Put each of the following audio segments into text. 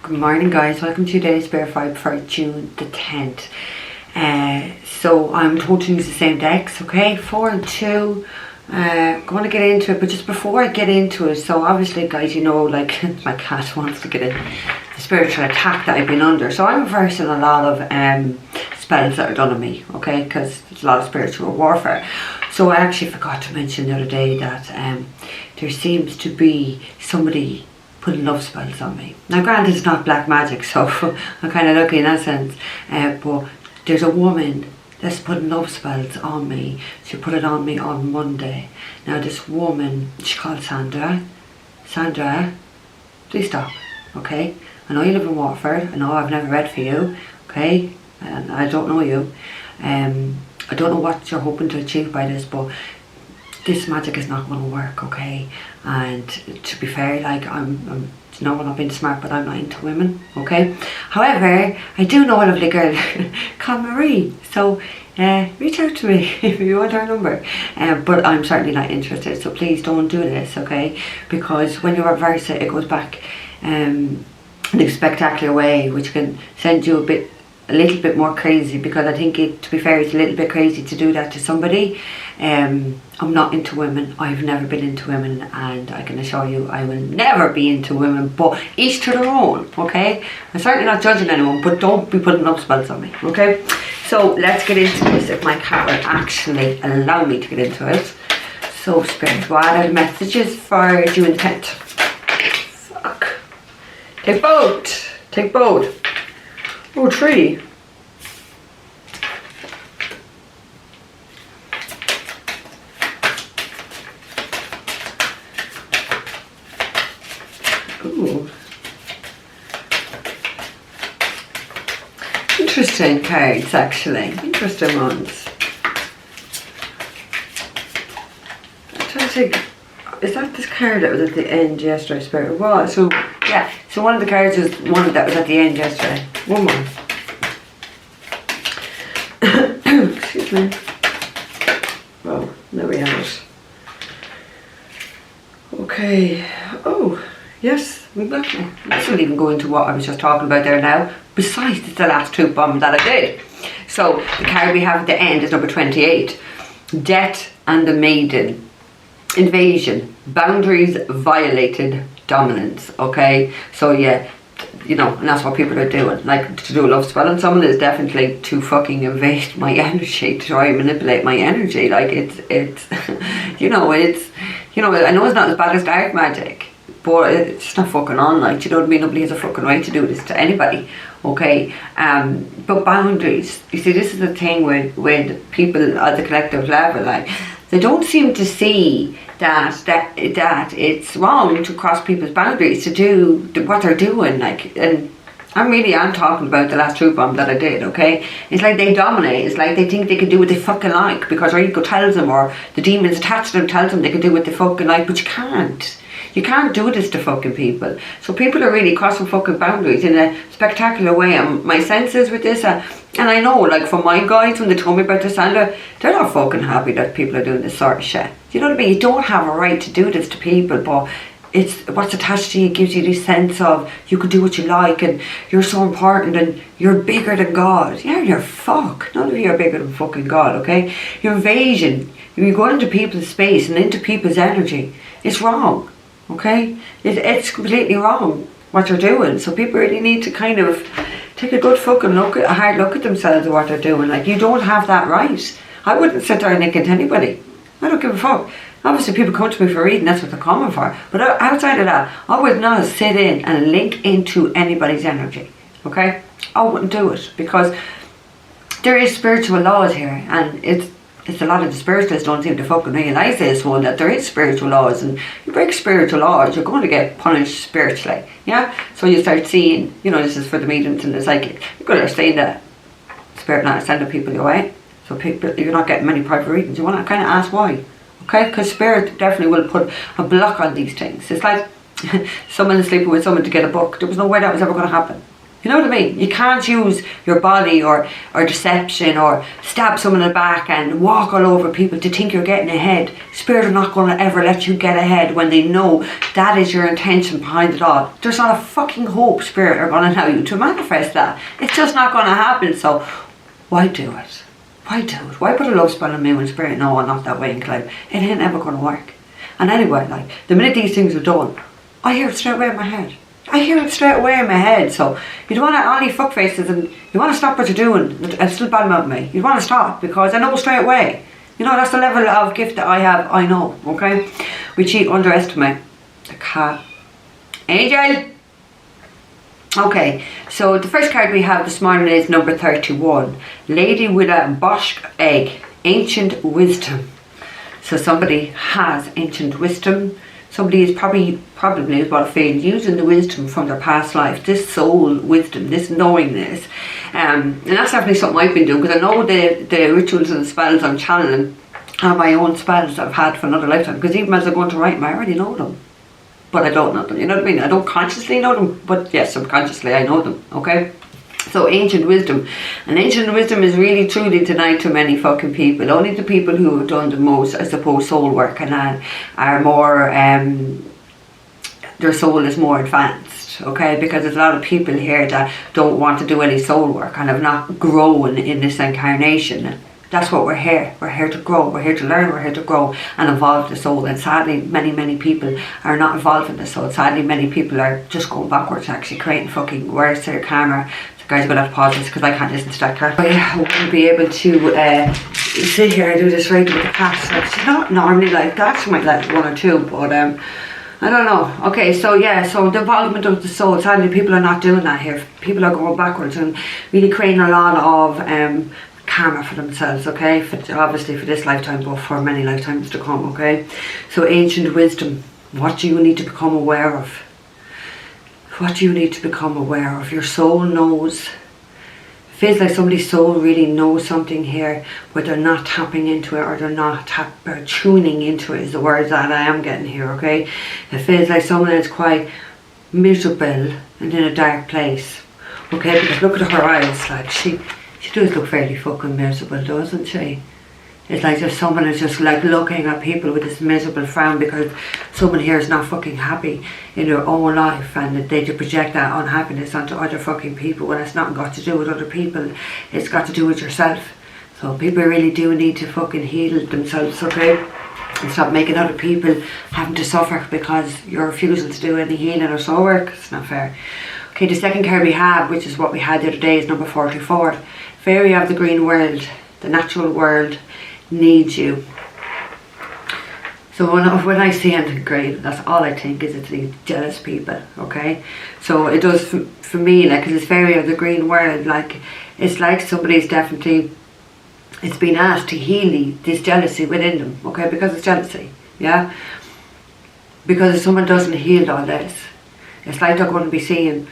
Good morning, guys. Welcome to today's Spirit Vibe for June the 10th. So I'm told to use the same decks, okay? 4 and 2. Going to get into it, but just before I get into it, so obviously, guys, you know, like my cat wants to get in the spiritual attack that I've been under. So I'm reversing a lot of spells that are done on me, okay? Because there's a lot of spiritual warfare. So I actually forgot to mention the other day that there seems to be somebody putting love spells on me. Now granted, it's not black magic, so I'm kind of lucky in that sense, but there's a woman that's putting love spells on me. She put it on me on Monday. Now this woman, she's called Sandra, please stop, okay? I know you live in Watford, I know I've never read for you, okay? And I don't know you. I don't know what you're hoping to achieve by this, but this magic is not going to work, okay? And to be fair, like I'm you know, I'm not being smart, but I'm not into women, okay? However, I do know a lovely girl called Marie, so reach out to me if you want her number. But I'm certainly not interested, so please don't do this, okay? Because when you reverse it, it goes back in a spectacular way, which can send you a little bit more crazy, because I think to be fair, it's a little bit crazy to do that to somebody. I'm not into women. I've never been into women, and I can assure you I will never be into women, but each to their own, okay? I'm certainly not judging anyone, but don't be putting up spells on me, okay? So let's get into this, if my cat will actually allow me to get into it. So Spirit, what are the messages for June 10th? Fuck. Take boat. Take boat. Oh, tree. Ooh. Interesting cards, actually. Interesting ones. I'm trying to think. Is that this card that was at the end yesterday, Spirit? It was. So, yeah. So one of the cards was one that was at the end yesterday. One more. Excuse me. Well, there we have it. Okay. Oh, yes. This will even go into what I was just talking about there now. Besides, it's the last truth bomb that I did. So, the card we have at the end is number 28. Death and the Maiden. Invasion. Boundaries violated. Dominance. Okay? So, yeah. You know, and that's what people are doing. Like, to do a love spell on someone is definitely to fucking invade my energy, to try and manipulate my energy. Like, it's you know, I know it's not as bad as dark magic, but it's just not fucking on. Like, you know what I mean? Nobody has a fucking right to do this to anybody, okay? But boundaries, you see, this is the thing with people at the collective level, like, they don't seem to see that it's wrong to cross people's boundaries, to do what they're doing, like, and I'm talking about the last truth bomb that I did, okay? It's like they dominate. It's like they think they can do what they fucking like because their ego tells them, or the demons attached to them tells them they can do what they fucking like, but you can't. You can't do this to fucking people. So people are really crossing fucking boundaries in a spectacular way. And my senses with this, and I know, like, from my guys, when they told me about this, they're not fucking happy that people are doing this sort of shit. You know what I mean? You don't have a right to do this to people, but it's what's attached to you gives you this sense of you can do what you like, and you're so important, and you're bigger than God. Yeah, you're fuck. None of you are bigger than fucking God, okay? Your invasion, you go into people's space and into people's energy. It's wrong. Okay, it's completely wrong what you're doing. So people really need to kind of take a good fucking a hard look at themselves and what they're doing. Like, you don't have that right. I wouldn't sit there and link into anybody. I don't give a fuck. Obviously, people come to me for reading, that's what they're coming for. But outside of that, I would not sit in and link into anybody's energy. Okay, I wouldn't do it, because there is spiritual laws here, and it's a lot of the spiritualists don't seem to fucking realise this one, that there is spiritual laws, and you break spiritual laws, you're going to get punished spiritually, yeah? So you start seeing, you know, this is for the mediums and the psychic, you're going to start seeing that Spirit not sending people your way, so people, you're not getting many private readings. You want to kind of ask why, okay? Because Spirit definitely will put a block on these things. It's like someone is sleeping with someone to get a book. There was no way that was ever going to happen. You know what I mean? You can't use your body or deception or stab someone in the back and walk all over people to think you're getting ahead. Spirit are not going to ever let you get ahead when they know that is your intention behind it all. There's not a fucking hope Spirit are going to allow you to manifest that. It's just not going to happen. So why do it? Why do it? Why put a love spell on me when Spirit know I'm not that way inclined? It ain't ever going to work. And anyway, like, the minute these things are done, I hear it straight away in my head. I hear it straight away in my head. So you don't want to only fuck faces and you want to stop what you're doing and still badmouth me. You want to stop because I know straight away. You know, that's the level of gift that I have. I know, okay? Which you underestimate. The cat. Angel! Okay, so the first card we have this morning is number 31. Lady with a bosch egg. Ancient wisdom. So somebody has ancient wisdom. Somebody is probably is what I feel, using the wisdom from their past life, this soul wisdom, this knowingness, and that's definitely something I've been doing, because I know the rituals and spells I'm channeling are my own spells I've had for another lifetime, because even as I'm going to write them, I already know them, but I don't know them, you know what I mean? I don't consciously know them, but yes, subconsciously I know them, okay? So ancient wisdom, and ancient wisdom is really truly denied to many fucking people. Only the people who have done the most, I suppose, soul work and are more, their soul is more advanced, okay? Because there's a lot of people here that don't want to do any soul work and have not grown in this incarnation. That's what we're here. We're here to grow. We're here to learn. We're here to grow and evolve the soul. And sadly, many people are not evolving the soul. Sadly, many people are just going backwards, actually creating fucking worse to their karma. Guys, I'm going to have to pause this because I can't listen to that cat. But yeah, I wouldn't be able to sit here and do this right with the cat. Like, she's not normally like that. She might like one or two, but I don't know. Okay, so yeah, so the involvement of the soul. Sadly, people are not doing that here. People are going backwards and really creating a lot of karma for themselves, okay? Obviously for this lifetime, but for many lifetimes to come, okay? So ancient wisdom. What do you need to become aware of? What do you need to become aware of? Your soul knows. It feels like somebody's soul really knows something here, but they're not tapping into it, or they're not tuning into it, is the words that I am getting here, okay? It feels like someone is quite miserable and in a dark place, okay? Because look at her eyes, like she does look fairly fucking miserable, doesn't she? It's like just someone is just like looking at people with this miserable frown because someone here is not fucking happy in their own life, and they project that unhappiness onto other fucking people when it's not got to do with other people. It's got to do with yourself. So people really do need to fucking heal themselves, okay? And stop making other people having to suffer because you're refusing to do any healing or soul work. It's not fair. Okay, the second card we have, which is what we had the other day, is number 44. Fairy of the green world, the natural world, needs you. So when I see anything great, that's all I think is it's these jealous people, okay? So it does for me, like, because it's fairy of the green world, like, it's like somebody's definitely, it's been asked to heal this jealousy within them, okay? Because it's jealousy, yeah? Because if someone doesn't heal all this, it's like they're going to be seeing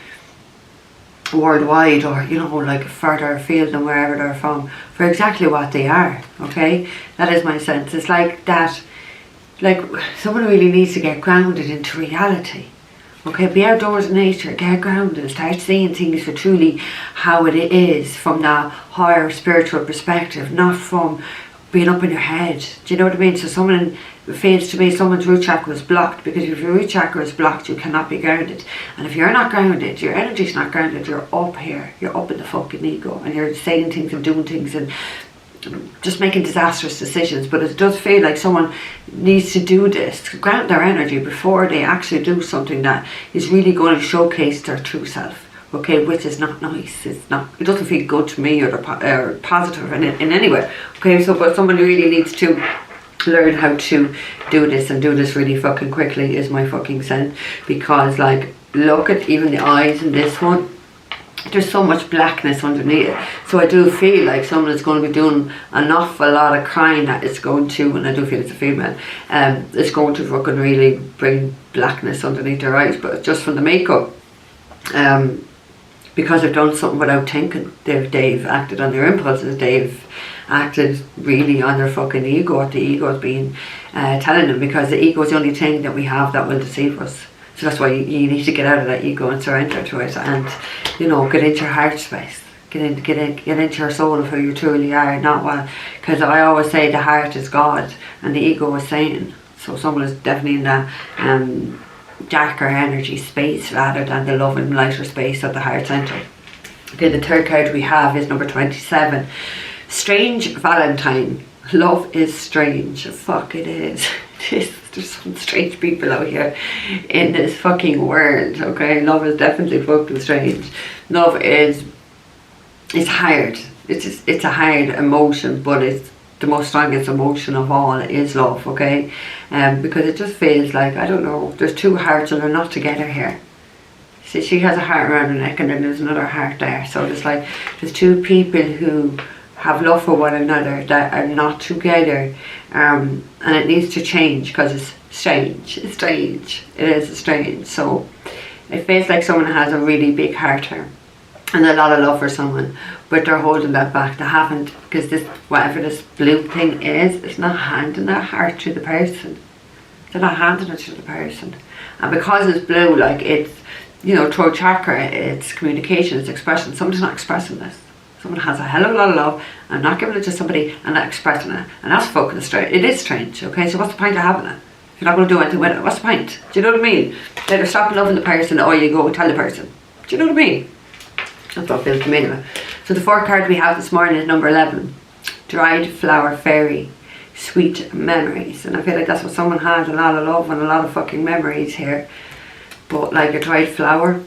worldwide, or you know, like further afield than wherever they're from, for exactly what they are, okay? That is my sense. It's like that, like someone really needs to get grounded into reality, okay? Be outdoors in nature, get grounded, start seeing things for truly how it is, from that higher spiritual perspective, not from being up in your head. Do you know what I mean? So someone feels to me someone's root chakra is blocked, because if your root chakra is blocked, you cannot be grounded. And if you're not grounded, your energy's not grounded, you're up here, you're up in the fucking ego, and you're saying things and doing things and just making disastrous decisions. But it does feel like someone needs to do this to ground their energy before they actually do something that is really going to showcase their true self. Okay, which is not nice. It's not. It doesn't feel good to me, or positive in any way. Okay, so but someone really needs to learn how to do this, and do this really fucking quickly is my fucking sense. Because like, look at even the eyes in this one. There's so much blackness underneath it. So I do feel like someone is going to be doing an awful lot of crying that it's going to, and I do feel it's a female, it's going to fucking really bring blackness underneath their eyes. But just from the makeup, because they've done something without thinking, they've acted on their impulses, they've acted really on their fucking ego, what the ego has been telling them, because the ego is the only thing that we have that will deceive us. So that's why you need to get out of that ego and surrender to it, and you know, get into your heart space, get into your soul of who you truly are, not what. Because I always say the heart is God and the ego is Satan. So someone is definitely in that darker energy space rather than the love and lighter space of the heart center. Okay, the third card we have is number 27. Strange Valentine. Love is strange. Fuck, it is. There's some strange people out here in this fucking world, okay? Love is definitely fucking strange. Love is hard. It's a hard emotion, but it's the most strongest emotion of all is love, okay? Because it just feels like, I don't know, there's two hearts and they're not together here. See, she has a heart around her neck and then there's another heart there. So it's like, there's two people who have love for one another that are not together, and it needs to change because it's strange. It's strange. It is strange. So it feels like someone has a really big heart here and a lot of love for someone, but they're holding that back. They haven't, because this, whatever this blue thing is, it's not handing that heart to the person. They're not handing it to the person, and because it's blue, like it's, you know, throat chakra, it's communication, it's expression. Someone's not expressing this. Someone has a hell of a lot of love and not giving it to somebody and not expressing it, and that's fucking strange. It is strange, okay? So what's the point of having it if you're not going to do anything with it? What's the point? Do you know what I mean? Either stop loving the person or you go and tell the person. Do you know what I mean? That's what feels to me anyway. So the fourth card we have this morning is number 11. Dried Flower Fairy. Sweet memories. And I feel like that's what someone has, a lot of love and a lot of fucking memories here. But like a dried flower,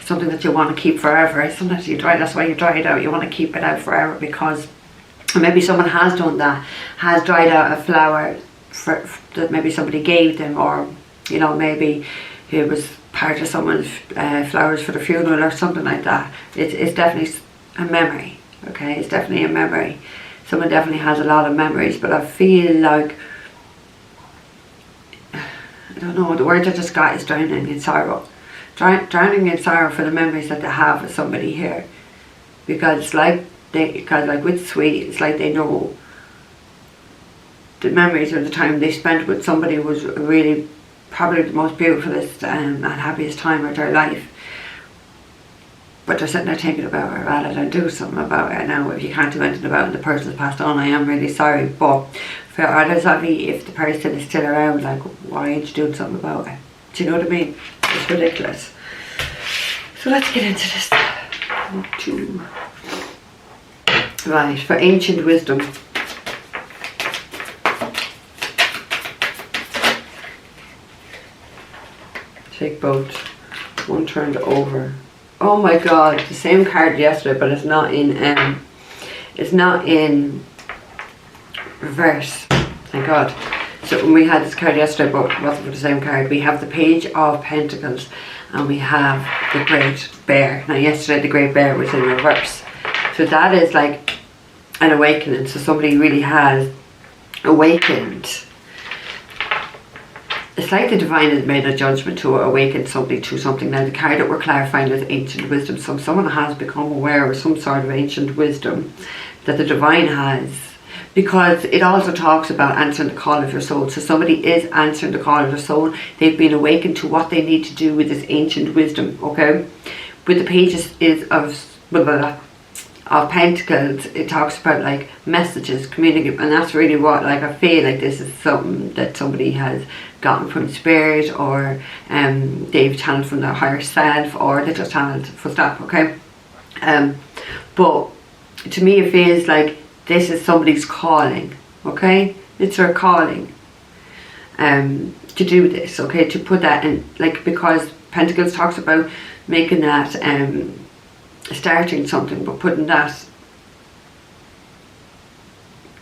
something that you want to keep forever. Sometimes you dry, that's why you dry it out. You want to keep it out forever, because maybe someone has done that, has dried out a flower that maybe somebody gave them, or you know, maybe it was part of someone's flowers for the funeral or something like that. It's definitely a memory, okay? It's definitely a memory. Someone definitely has a lot of memories, but I feel like, I don't know, the word I just got is drowning in sorrow. Drowning in sorrow for the memories that they have with somebody here, because it's like with sweet, it's like they know the memories of the time they spent with somebody was really probably the most beautifulest and happiest time of their life, but they're sitting there thinking about it rather than do something about it. Now if you can't do anything about it, the person's passed on, I am really sorry, but for others of you, if the person is still around, like, why aren't you doing something about it? Do you know what I mean? It's ridiculous. So let's get into this. Right, for ancient wisdom. Take both. One turned over. Oh my god, the same card yesterday, but it's not in reverse. Thank God. So when we had this card yesterday, but it wasn't for the same card, we have the Page of Pentacles and we have the Great Bear. Now yesterday the Great Bear was in reverse. So that is like an awakening. So somebody really has awakened. It's like the divine has made a judgment to awaken somebody to something. Now the card that we're clarifying is ancient wisdom. So someone has become aware of some sort of ancient wisdom that the divine has. Because it also talks about answering the call of your soul. So somebody is answering the call of their soul. They've been awakened to what they need to do with this ancient wisdom, okay? With the pages of Pentacles, it talks about like messages, communicate, and that's really what, like, I feel like this is something that somebody has gotten from spirit, or they've channeled from their higher self, or they just channeled full stop, okay? But to me it feels like this is somebody's calling, okay? It's their calling to do this, okay? To put that in, like, because Pentacles talks about making that, starting something, but putting that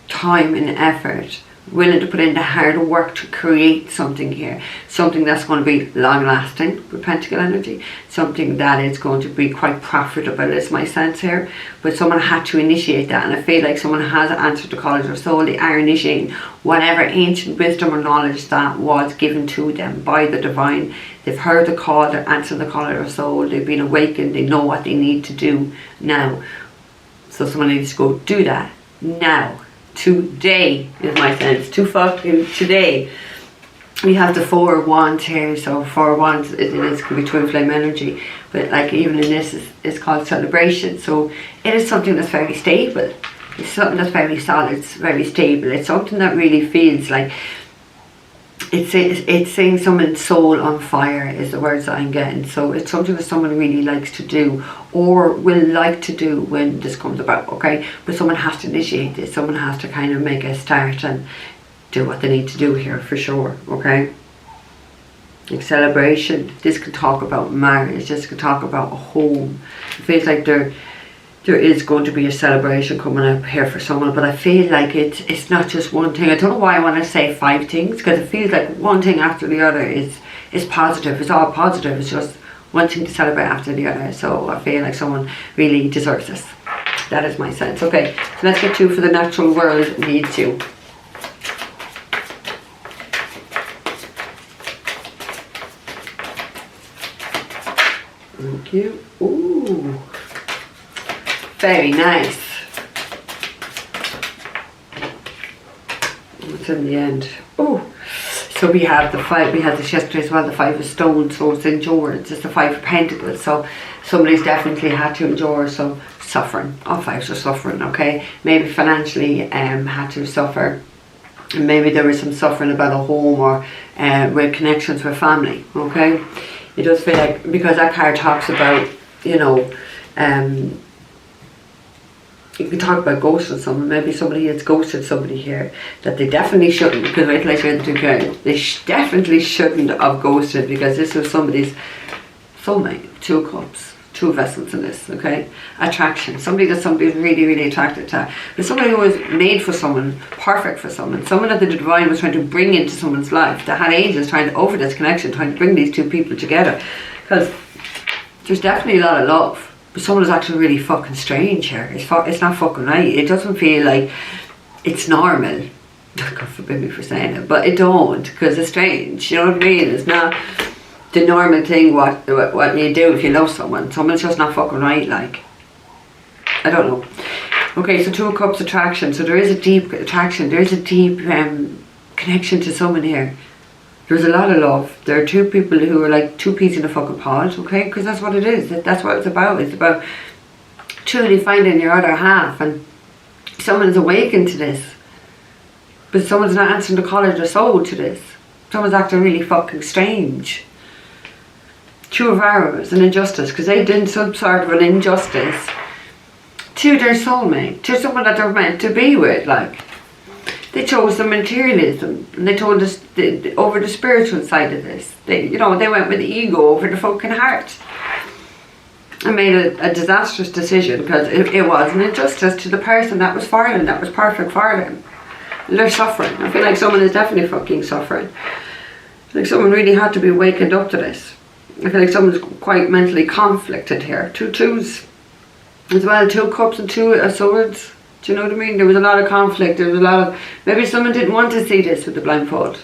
time and effort, willing to put in the hard work to create something here, something that's going to be long lasting with Pentacle energy, something that is going to be quite profitable is my sense here. But someone had to initiate that, and I feel like someone has answered the call of their soul. They are initiating whatever ancient wisdom or knowledge that was given to them by the divine. They've heard the call, they're answering the call of their soul, they've been awakened, they know what they need to do now. So someone needs to go do that now. Today is my sense. To fucking today. we have the 4 wands here. So 4 wands, it could be twin flame energy, but like even in this is called celebration. So it is something that's very stable. It's something that's very solid. It's very stable. It's something that really feels like it's saying someone's soul on fire is the words that I'm getting. So it's something that someone really likes to do or will like to do when this comes about, okay? But someone has to initiate this. Someone has to kind of make a start and do what they need to do here for sure, okay? Like celebration, this could talk about marriage, this could talk about a home. It feels like there is going to be a celebration coming up here for someone, but I feel like it's not just one thing. I don't know why I want to say 5 things, because it feels like one thing after the other is positive. It's all positive. It's just one thing to celebrate after the other. So I feel like someone really deserves this. That is my sense. Okay, so let's get 2 for the natural world needs you. Thank you. Ooh. Very nice. What's in the end? Oh, so we have the 5. We had this yesterday as well. The 5 of stones. So it's endurance. It's the 5 of pentacles. So somebody's definitely had to endure some suffering. All 5s are suffering. Okay, maybe financially had to suffer. And maybe there was some suffering about a home or with connections with family. Okay, it does feel like, because that card talks about, you know, you can talk about ghosting someone. Maybe somebody has ghosted somebody here that they definitely shouldn't, because wait till I share the 2 cards. They definitely shouldn't have ghosted, because this was somebody's soulmate. 2 of Cups, 2 vessels in this, okay? Attraction. Somebody that somebody's really, really attracted to. But somebody who was made for someone, perfect for someone, someone that the divine was trying to bring into someone's life, that had angels trying to, over this connection, trying to bring these 2 people together. Because there's definitely a lot of love. But someone is actually really fucking strange here. It's not fucking right. It doesn't feel like it's normal. God forbid me for saying it, but it don't, because it's strange. You know what I mean? It's not the normal thing what you do if you love someone. Someone's just not fucking right, like. I don't know. Okay, so 2 of Cups, attraction. So there is a deep attraction. There is a deep connection to someone here. There's a lot of love. There are 2 people who are like 2 peas in a fucking pod, okay? Because that's what it is. That's what it's about. It's about truly finding your other half. And someone is awakened to this. But someone's not answering the call of their soul to this. Someone's acting really fucking strange. 2 of Arrows, an injustice. Because they did some sort of an injustice to their soulmate. To someone that they're meant to be with, like. They chose the materialism, and they told us over the spiritual side of this. They went with the ego over the fucking heart, and made a disastrous decision, because it was an injustice to the person that was for them, that was perfect for them. And they're suffering. I feel like someone is definitely fucking suffering. Like someone really had to be wakened up to this. I feel like someone's quite mentally conflicted here. 2 twos as well, 2 cups and 2 of swords. Do you know what I mean? There was a lot of conflict. There was a lot of, maybe someone didn't want to see this with the blindfold.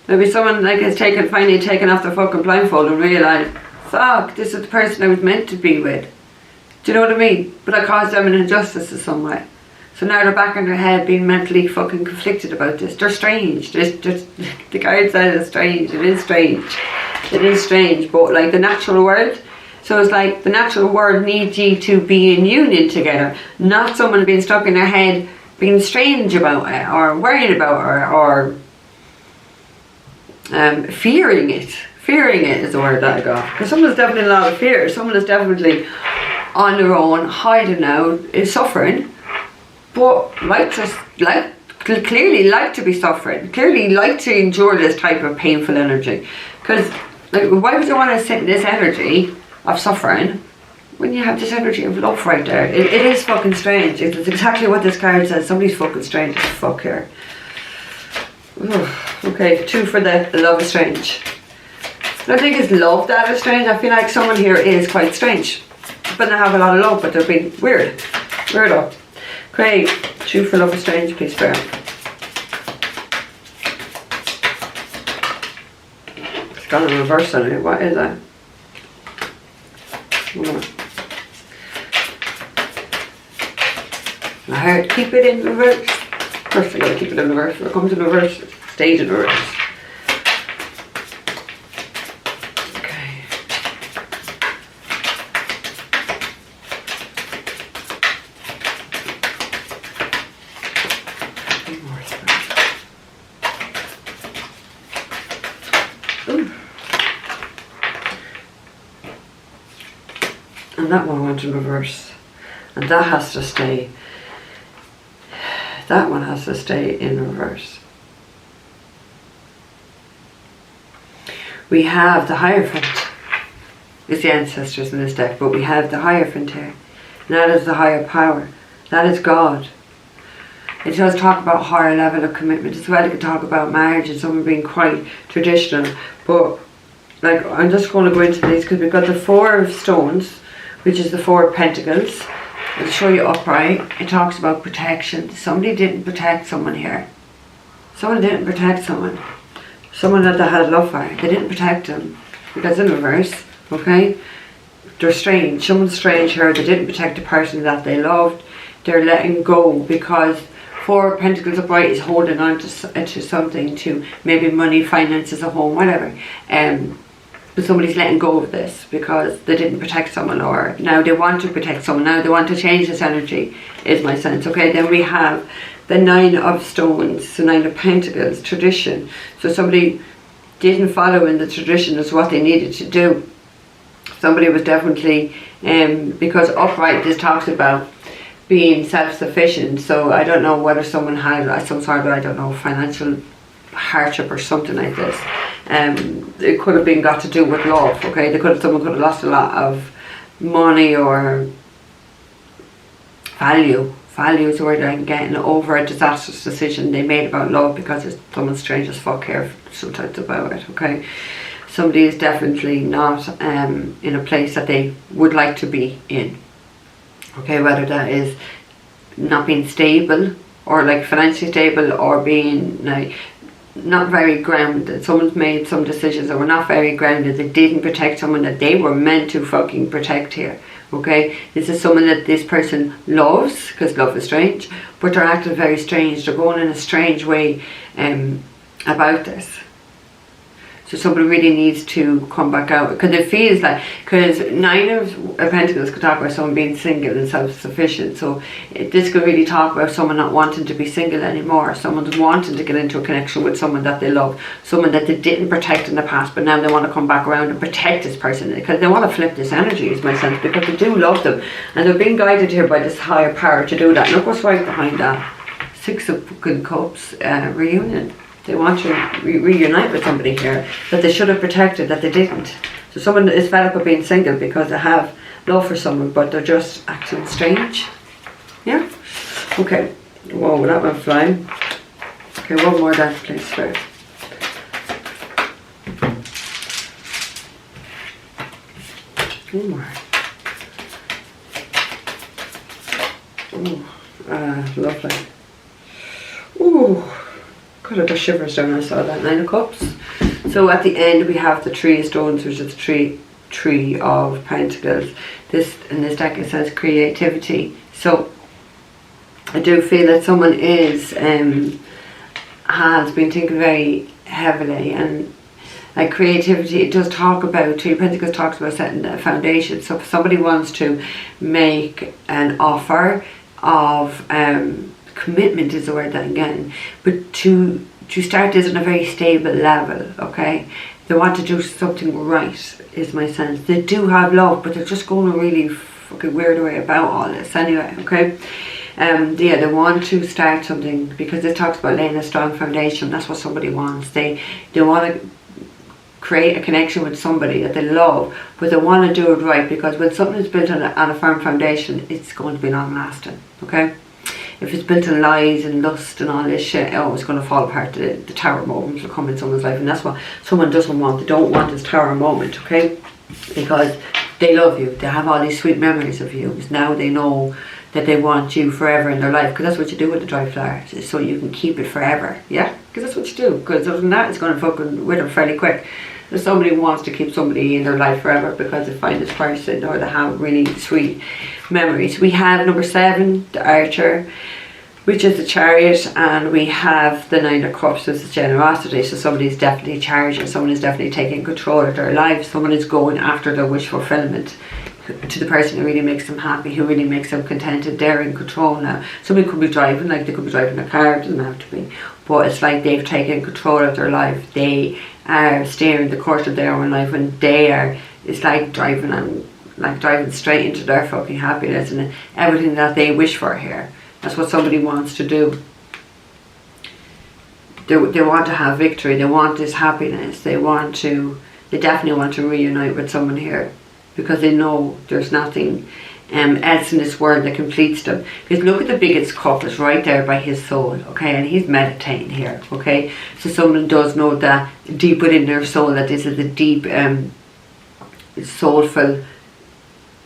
Maybe someone like has finally taken off the fucking blindfold and realised, fuck, this is the person I was meant to be with. Do you know what I mean? But I caused them an injustice in some way. So now they're back in their head being mentally fucking conflicted about this. They're strange. The card says it's strange. It is strange. It is strange. But like the natural world, so it's like the natural world needs you to be in union together, not someone being stuck in their head, being strange about it, or worried about it, or fearing it. Fearing it is the word that I got. Because someone's definitely a lot of fear. Someone is definitely on their own, hiding out, is suffering, but clearly like to be suffering, clearly like to endure this type of painful energy. Because like, why would you want to sit in this energy of suffering when you have this energy of love right there? It is fucking strange. It's exactly what this card says. Somebody's fucking strange as fuck here. Okay, 2 for the love is strange. I don't think it's love that is strange. I feel like someone here is quite strange, but they have a lot of love, but they're being weirdo. Okay, 2 for love is strange, please bear. It's got a reverse on it. What is that? I heard keep it in reverse. First I gotta keep it in reverse. When it comes in reverse, it stays in reverse. And that one went in reverse. And that has to stay. That one has to stay in reverse. We have the Hierophant. It's the ancestors in this deck, but we have the Hierophant here. And that is the higher power. That is God. It does talk about higher level of commitment as well. It can talk about marriage and someone being quite traditional. But like, I'm just going to go into these because we've got the Four of Stones, which is the Four of Pentacles. I'll show you upright. It talks about protection. Somebody didn't protect someone here. Someone didn't protect someone. Someone that they had love for. They didn't protect them. Because in reverse, okay? They're strange. Someone's strange here. They didn't protect the person that they loved. They're letting go because Four of Pentacles upright is holding on to something, to maybe money, finances, a home, whatever. But somebody's letting go of this because they didn't protect someone, or now they want to protect someone. Now they want to change this energy, is my sense. Okay, then we have the Nine of Stones, so Nine of Pentacles, tradition. So somebody didn't follow in the tradition as what they needed to do. Somebody was definitely, because upright, this talks about being self-sufficient. So I don't know whether someone had some sort of, I don't know, financial hardship or something like this. It could have been got to do with love, okay? Someone could have lost a lot of money or value is the word I'm getting, over a disastrous decision they made about love, because it's someone's strange as fuck here sometimes about it, okay? Somebody is definitely not in a place that they would like to be in, okay? Whether that is not being stable, or like financially stable, or being like not very grounded. Someone's made some decisions that were not very grounded. They didn't protect someone that they were meant to fucking protect here, okay? This is someone that this person loves, because love is strange, but they're acting very strange. They're going in a strange way about this. So somebody really needs to come back out, because it feels like, because Nine of Pentacles could talk about someone being single and self-sufficient. So this could really talk about someone not wanting to be single anymore. Someone's wanting to get into a connection with someone that they love, someone that they didn't protect in the past, but now they want to come back around and protect this person, because they want to flip this energy, is my sense, because they do love them, and they're being guided here by this higher power to do that. Look what's right behind that. Six of Cups, reunion. They want to reunite with somebody here that they should have protected, that they didn't. So someone is fed up of being single because they have love for someone, but they're just acting strange. Yeah? Okay. Whoa, that went flying. Okay, one more dance, please, first. One more. Oh, lovely. Ooh. God, I got shivers down when I saw that. Nine of Cups. So at the end we have the Three of Stones, which is the Three of Pentacles. This in this deck it says creativity. So I do feel that someone is has been thinking very heavily, and like creativity, it does talk about, Three of Pentacles talks about setting a foundation. So if somebody wants to make an offer of commitment is the word that I'm getting, but to start this on a very stable level, okay? They want to do something right, is my sense. They do have love, but they're just going a really fucking weird way about all this anyway, okay? Yeah, they want to start something, because it talks about laying a strong foundation. That's what somebody wants. They want to create a connection with somebody that they love, but they want to do it right, because when something is built on a firm foundation, it's going to be long lasting, okay? If it's built on lies and lust and all this shit, oh, it's going to fall apart. The tower moments will come in someone's life, and that's what someone doesn't want. They don't want this tower moment, okay? Because they love you. They have all these sweet memories of you. Now they know that they want you forever in their life, because that's what you do with the dry flowers, so you can keep it forever, yeah? Because that's what you do, because other than that, it's going to fucking wither fairly quick. If somebody wants to keep somebody in their life forever because they find this person, or they have really sweet memories. We have number 7, the Archer, which is the Chariot, and we have the Nine of Cups, which is generosity. So somebody's definitely charging, someone is definitely taking control of their lives, someone is going after their wish fulfillment to the person who really makes them happy, who really makes them contented. They're in control now. Somebody could be driving, like they could be driving a car, it doesn't have to be, but it's like they've taken control of their life. They are steering the course of their own life, and they are, it's like driving on like driving straight into their fucking happiness and everything that they wish for here. That's what somebody wants to do. They want to have victory. They want this happiness. They definitely want to reunite with someone here, because they know there's nothing else in this world that completes them. Because look at the biggest cup is right there by his soul, okay, and he's meditating here, okay. So someone does know that deep within their soul that this is a deep soulful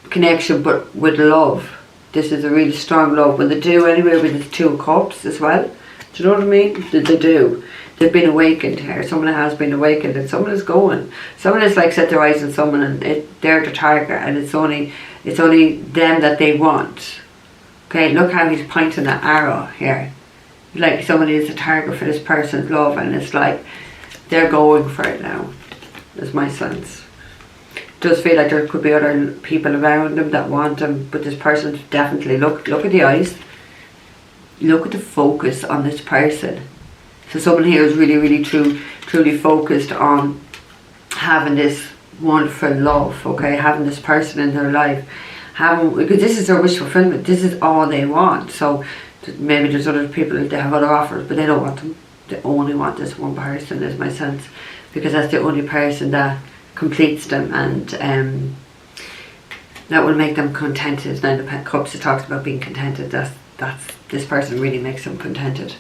connection, but with love. This is a really strong love. When they do anyway with the 2 of cups as well, do you know what I mean? They do. They've been awakened here. Someone has been awakened, and someone is going. Someone has like set their eyes on someone, and they're the target, and it's only them that they want. Okay, look how he's pointing that arrow here. Like somebody is a target for this person's love, and it's like they're going for it now. That's my sense. It does feel like there could be other people around them that want them, but this person definitely, look at the eyes. Look at the focus on this person. So someone here is really, really truly focused on having this wonderful love, okay, having this person in their life, because this is their wish fulfillment. This is all they want. So maybe there's other people that they have other offers, but they don't want them. They only want this one person, is my sense, because that's the only person that completes them, and that will make them contented. Now the Cups, it talks about being contented. That's this person really makes them contented.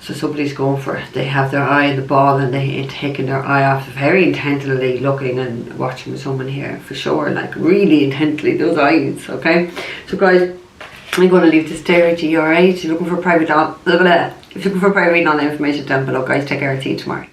So somebody's going for it. They have their eye on the ball, and they ain't taking their eye off, very intently looking and watching someone here, for sure, like really intently, those eyes, okay? So guys, I'm going to leave this there with you, alright? If you're looking for private, if you're looking for private reading, all the information down below, guys. Take care, I'll see you tomorrow.